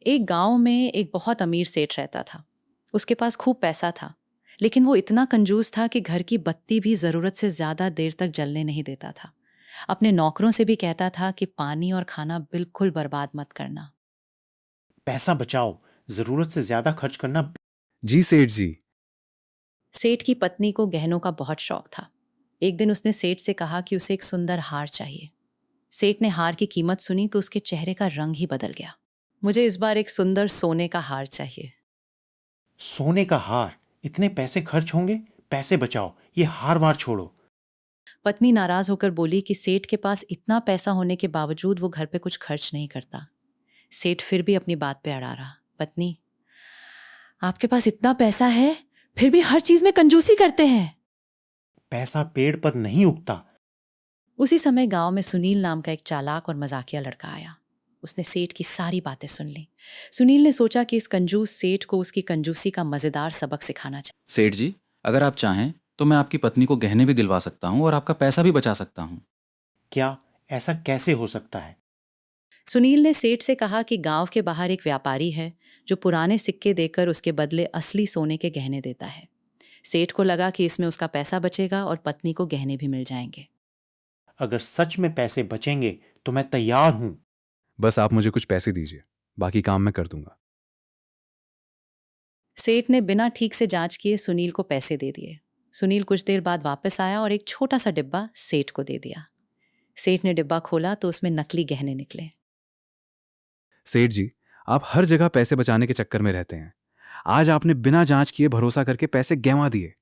एक गांव में एक बहुत अमीर सेठ रहता था। उसके पास खूब पैसा था, लेकिन वो इतना कंजूस था कि घर की बत्ती भी ज़रूरत से ज़्यादा देर तक जलने नहीं देता था। अपने नौकरों से भी कहता था कि पानी और खाना बिल्कुल बर्बाद मत करना। पैसा बचाओ, जरूरत से ज्यादा खर्च करना। जी सेठ जी। सेठ की पत्नी को गहनों का बहुत शौक था। एक दिन उसने सेठ से कहा कि उसे एक सुंदर हार चाहिए। सेठ ने हार की कीमत सुनी तो उसके चेहरे का रंग ही बदल गया। मुझे इस बार एक सुंदर सोने का हार चाहिए। सोने का हार? इतने पैसे खर्च होंगे। पैसे बचाओ, ये हार वार छोड़ो। पत्नी नाराज होकर बोली कि सेठ के पास इतना पैसा होने के बावजूद वो घर पे कुछ खर्च नहीं करता। सेठ फिर भी अपनी बात पे अड़ा रहा। पत्नी, आपके पास इतना पैसा है, फिर भी हर चीज में कंजूसी करते हैं। पैसा पेड़ पर नहीं उगता। उसी समय गांव में सुनील नाम का एक चालाक और मजाकिया लड़का आया। उसने सेठ की सारी बातें सुन ली। सुनील ने सोचा कि इस कंजूस सेठ को उसकी कंजूसी का मजेदार सबक सिखाना चाहिए। सेठ जी, अगर आप चाहें तो मैं आपकी पत्नी को गहने भी दिलवा सकता हूँ और आपका पैसा भी बचा सकता हूँ। क्या? ऐसा कैसे हो सकता है? सुनील ने सेठ से कहा कि गांव के बाहर एक व्यापारी है जो पुराने सिक्के देकर उसके बदले असली सोने के गहने देता है। सेठ को लगा कि इसमें उसका पैसा बचेगा और पत्नी को गहने भी मिल जाएंगे। अगर सच में पैसे बचेंगे तो मैं तैयार हूं। बस आप मुझे कुछ पैसे दीजिए, बाकी काम मैं कर दूंगा। सेठ ने बिना ठीक से जांच किए सुनील को पैसे दे दिए। सुनील कुछ देर बाद वापस आया और एक छोटा सा डिब्बा सेठ को दे दिया। सेठ ने डिब्बा खोला तो उसमें नकली गहने निकले। सेठ जी, आप हर जगह पैसे बचाने के चक्कर में रहते हैं। आज आपने बिना जांच किए भरोसा करके पैसे गंवा दिए।